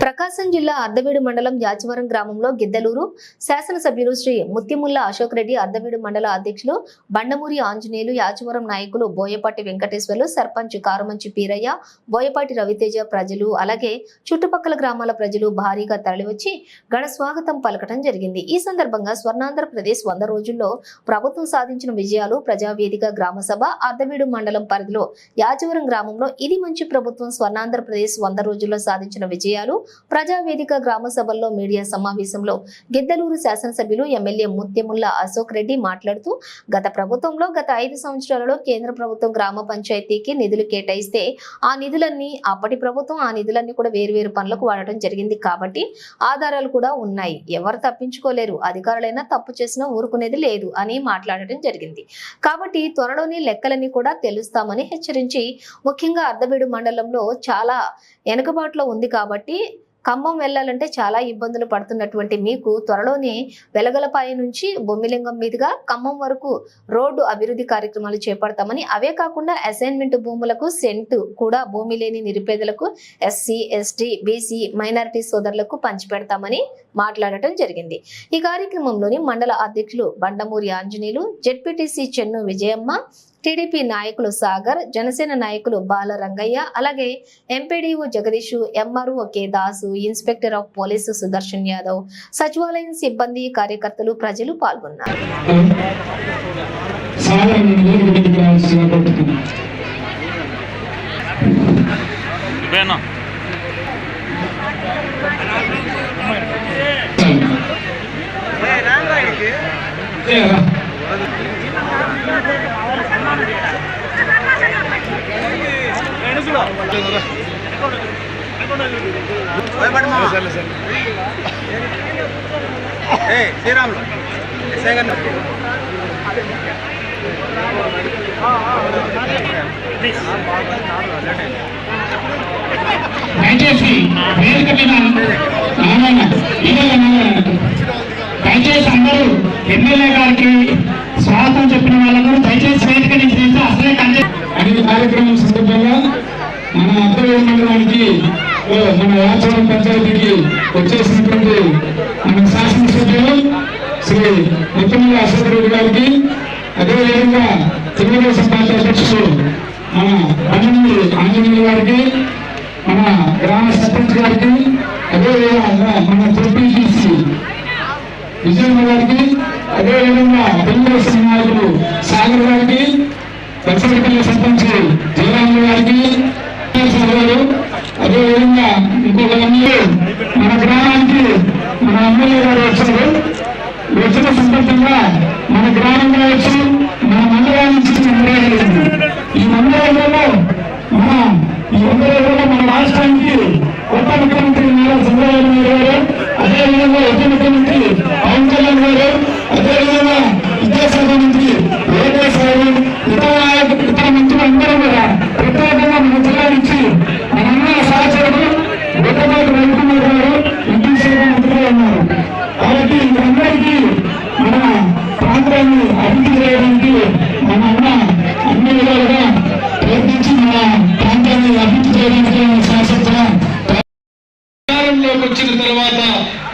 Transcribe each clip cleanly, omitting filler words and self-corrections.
ప్రకాశం జిల్లా అర్ధవీడు మండలం యాచవరం గ్రామంలో గిద్దలూరు శాసనసభ్యులు శ్రీ ముత్తిముల్ల అశోక్ రెడ్డి, అర్ధవీడు మండల అధ్యక్షులు బండమూరి ఆంజనేయులు, యాచవరం నాయకులు బోయపాటి వెంకటేశ్వర్లు, సర్పంచ్ కారుమంచి పీరయ్య, బోయపాటి రవితేజ ప్రజలు అలాగే చుట్టుపక్కల గ్రామాల ప్రజలు భారీగా తరలివచ్చి ఘన స్వాగతం పలకటం జరిగింది. ఈ సందర్భంగా స్వర్ణాంధ్రప్రదేశ్ 100 రోజుల్లో ప్రభుత్వం సాధించిన విజయాలు, ప్రజావేదిక గ్రామసభ అర్ధవీడు మండలం పరిధిలో యాచవరం గ్రామంలో ఇది మంచి ప్రభుత్వం, స్వర్ణాంధ్రప్రదేశ్ 100 రోజుల్లో సాధించిన విజయాలు, ప్రజావేదిక గ్రామ సభల్లో మీడియా సమావేశంలో గిద్దలూరు శాసనసభ్యులు ఎమ్మెల్యే ముత్తిముల్ల అశోక్ రెడ్డి మాట్లాడుతూ, గత ప్రభుత్వంలో గత 5 సంవత్సరాలలో కేంద్ర ప్రభుత్వం గ్రామ పంచాయతీకి నిధులు కేటాయిస్తే ఆ నిధులన్నీ కూడా వేర్వేరు పనులకు వాడటం జరిగింది. కాబట్టి ఆధారాలు కూడా ఉన్నాయి, ఎవరు తప్పించుకోలేరు, అధికారులైనా తప్పు చేసినా ఊరుకునేది లేదు అని మాట్లాడటం జరిగింది. కాబట్టి త్వరలోనే లెక్కలన్నీ కూడా తెలుస్తామని హెచ్చరించి, ముఖ్యంగా అర్ధవీడు మండలంలో చాలా వెనుకబాటులో ఉంది కాబట్టి ఖమ్మం వెళ్లాలంటే చాలా ఇబ్బందులు పడుతున్నటువంటి మీకు త్వరలోనే వెలగలపాయ నుంచి బొమ్మిలింగం మీదుగా ఖమ్మం వరకు రోడ్డు అభివృద్ధి కార్యక్రమాలు చేపడతామని, అవే కాకుండా అసైన్మెంట్ భూములకు సెంటు కూడా భూమి లేని నిరుపేదలకు, ఎస్సీ, ఎస్టీ, బీసీ, మైనారిటీ సోదరులకు పంచిపెడతామని మాట్లాడటం జరిగింది. ఈ కార్యక్రమంలోని మండల అధ్యక్షులు బండమూరి ఆంజనేయులు, జెడ్పీటీసీ చెన్ను విజయమ్మ, టీడీపీ నాయకులు సాగర్, జనసేన నాయకులు బాల రంగయ్య, అలాగే MPDO Jagadish, MRO K Dasu, inspector of police Sudarshan Yadav, సచివాలయం సిబ్బంది, కార్యకర్తలు, ప్రజలు పాల్గొన్నారు. దయచేసి వేదిక దయచేసి అందరూ ఎమ్మెల్యే గారికి స్వాగతం చెప్పిన వాళ్ళందరూ దయచేసి వేదిక నుంచి అసలే అన్ని కార్యక్రమం సందర్భంగా మన అర్ధవీడు మండలానికి, మన యాచవరం పంచాయతీకి వచ్చేసినటువంటి మన శాసనసభ్యులు శ్రీ ముత్తిముల్ల అశోక్ రెడ్డి గారికి, అదేవిధంగా తెలుగుదేశం పార్టీ అధ్యక్షులు మన బండమూరి ఆంజనేయులు గారికి, మన గ్రామ సర్పంచ్ గారికి, అదేవిధంగా మన జెడ్పీటీసీ విజయమ్మ గారికి, అదేవిధంగా తెలుగుదేశం నాయకులు సాగర్ గారికి, దక్షిణపల్లి సర్పంచ్ జయరాములు గారికి, అదేవిధంగా ఇంకొక మన గ్రామానికి మన ఎమ్మెల్యే గారు వచ్చారు. వచ్చిన సందర్భంగా మన గ్రామంలో వచ్చి మన మండలానికి ఈ మండలంలో మన రాష్ట్రానికి కొత్త ముఖ్యమంత్రి నారా చంద్రబాబు నాయుడు గారు, అదేవిధంగా ఉప ముఖ్యమంత్రి పవన్ కళ్యాణ్ గారు, అదేవిధంగా విద్యాశాఖ మంత్రి లోకేష్ గారు, ఇతర మంత్రులందరూ కూడా ప్రత్యేకంగా మన జిల్లా నుంచి మన అన్న సహచరుడు గొప్పపాటి రవికుమార్ గారు ఇంటి శాఖ మంత్రిగా ఉన్నారు. కాబట్టి వీరందరికీ మన ప్రాంతాన్ని అభివృద్ధి చేయడానికి మన అన్న అన్ని విధాలుగా ప్రయత్నించి మన ప్రాంతాన్ని అభివృద్ధి చేయడానికి అధికారంలోకి వచ్చిన తర్వాత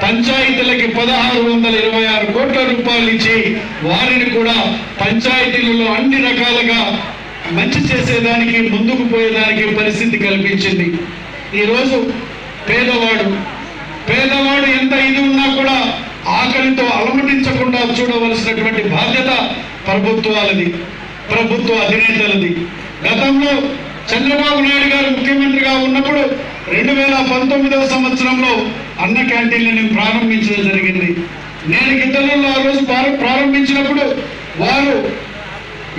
పంచాయతీలకి 1626 కోట్ల రూపాయలు ఇచ్చి వారిని కూడా పంచాయతీలలో అన్ని రకాలుగా మంచి చేసేదానికి, ముందుకు పోయేదానికి పరిస్థితి కల్పించింది. ఈరోజు పేదవాడు ఎంత ఇది ఉన్నా కూడా ఆకలితో అలమటించకుండా చూడవలసినటువంటి బాధ్యత ప్రభుత్వాలది, ప్రభుత్వ అధినేతలది. గతంలో చంద్రబాబు నాయుడు గారు ముఖ్యమంత్రిగా ఉన్నప్పుడు 2019వ సంవత్సరంలో అన్న క్యాంటీన్లను ప్రారంభించడం జరిగింది. నేను గిద్దలూరులో ఆ రోజు ప్రారంభించినప్పుడు వారు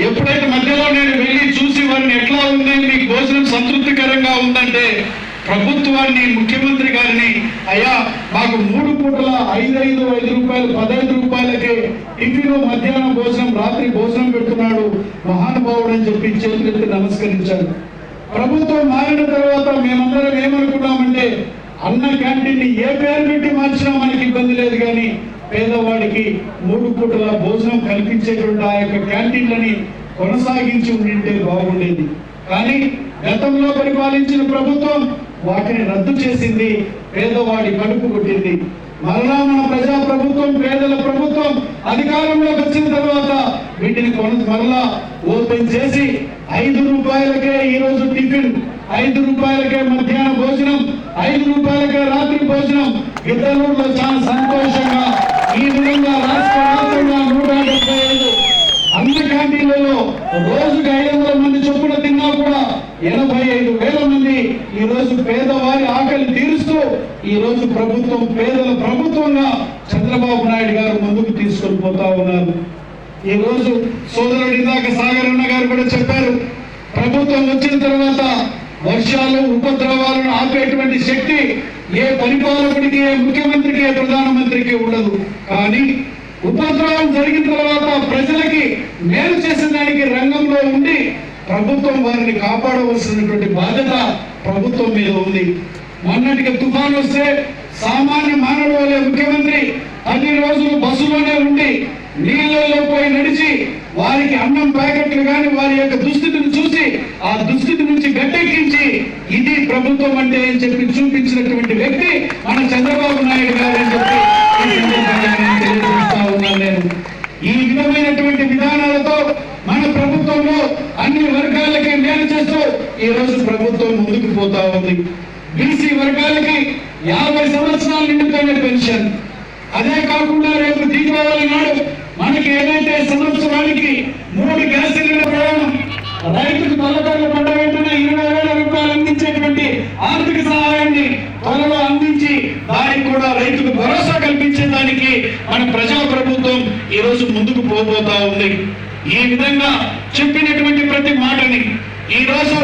ఎప్పుడైతే మధ్యలో నేను వెళ్ళి చూసి వారిని ఎట్లా ఉంది, మీకు భోజనం సంతృప్తికరంగా ఉందంటే ప్రభుత్వాన్ని, ముఖ్యమంత్రి గారిని, అయ్యా మాకు 3 పూటల 5 రూపాయలు 15 రూపాయలకే టిఫిన్, మధ్యాహ్నం భోజనం, రాత్రి భోజనం పెడుతున్నాడు మహానుభావుడు అని చెప్పి చేతులెత్తి నమస్కరించారు. ప్రభుత్వం మారిన తర్వాత మేమందరం ఏమనుకున్నామంటే అన్న క్యాంటీన్ని ఏ పేరు పెట్టి మార్చినా మనకి ఇబ్బంది లేదు, కానీ పేదవాడికి 3 పూటల భోజనం కల్పించేటువంటి ఆ యొక్క క్యాంటీన్లని కొనసాగించి ఉండింటే బాగుండేది. కానీ గతంలో పరిపాలించిన ప్రభుత్వం వాటిని రద్దు చేసింది, పేదవాడి కడుపు కొట్టింది. మరలా మన ప్రజా ప్రభుత్వం, పేదల ప్రభుత్వం అధికారంలోకి వచ్చిన తర్వాత వీటిని మరలా ఓపెన్ చేసి 5 రూపాయలకే ఈరోజు టిఫిన్, 5 రూపాయలకే మధ్యాహ్న భోజనం, 5 రూపాయలకే రాత్రి భోజనం. గిద్దలూరులో చాలా సంతోషంగా ఈ విధంగా రాష్ట్ర వ్యాప్తంగా 175 అన్న క్యాంటీన్లలో రోజుకి 500 మంది చొప్పున తిన్నా కూడా 85,000 మంది ఈ రోజు పేదవారి ఆకలి తీరుస్తూ ఈ రోజు ప్రభుత్వం పేదల ప్రభుత్వంగా చంద్రబాబు నాయుడు గారు ముందుకు తీసుకొని పోతా ఉన్నారు. ఈ రోజు సోదరుడు ఇందాక సాగర్ అన్న గారు కూడా చెప్పారు, ప్రభుత్వం వచ్చిన తర్వాత వర్షాలు ఉపద్రవాలను ఆపేటువంటి శక్తి ఏ పరిపాలకుడికి, ఏ ముఖ్యమంత్రికి, ఏ ప్రధానమంత్రికి ఉండదు. కానీ ఉపద్రవం జరిగిన తర్వాత ప్రజలకి మేలు చేసిన దానికి రంగంలో ఉండి ప్రభుత్వం వారిని కాపాడవలసినటువంటి బాధ్యత ప్రభుత్వం మీద ఉంది. మొన్నటికి తుఫాన్ వస్తే సామాన్య మానవుడు వలె ముఖ్యమంత్రి 10 రోజులు బస్సులోనే ఉండి నీళ్ళలో పోయి నడిచి వారికి అన్నం ప్యాకెట్లు కానీ వారి యొక్క దుస్థితిని చూసి ఆ దుస్థితి నుంచి గట్టెక్కించి ఇది ప్రభుత్వం అంటే అని చెప్పి చూపించినటువంటి వ్యక్తి మన చంద్రబాబు నాయుడు గారు అని చెప్పి ఈ సందర్భంగా నేను తెలియజేస్తా ఉన్నాను. నేను ఈ విధమైనటువంటి విధానాలతో మన ప్రభుత్వంలో అన్ని వర్గాలకి మేలు చేస్తూ ఈ రోజు ప్రభుత్వం ముందుకు పోతా ఉంది. బీసీ వర్గాలకి 50 సంవత్సరాలు నిండుతోనే పెన్షన్. అదే కాకుండా రేపు దీపావళి నాడు మనకి ఏదైతే సంవత్సరానికి 3 గ్యాస్ సిలిండర్ ప్రయాణం, రైతుకు తొలకర్లు పడ్డ వెంటనే 20,000 రూపాయలు అందించేటువంటి ఆర్థిక సహాయాన్ని త్వరలో అందించి దానికి కూడా రైతుకు భరోసా కల్పించేదానికి మన ప్రజా ప్రభుత్వం ఈ రోజు ముందుకు పోబోతా ఉంది. ఈ విధంగా చెప్పినటువంటి ప్రతి మాటని ఈ రోజు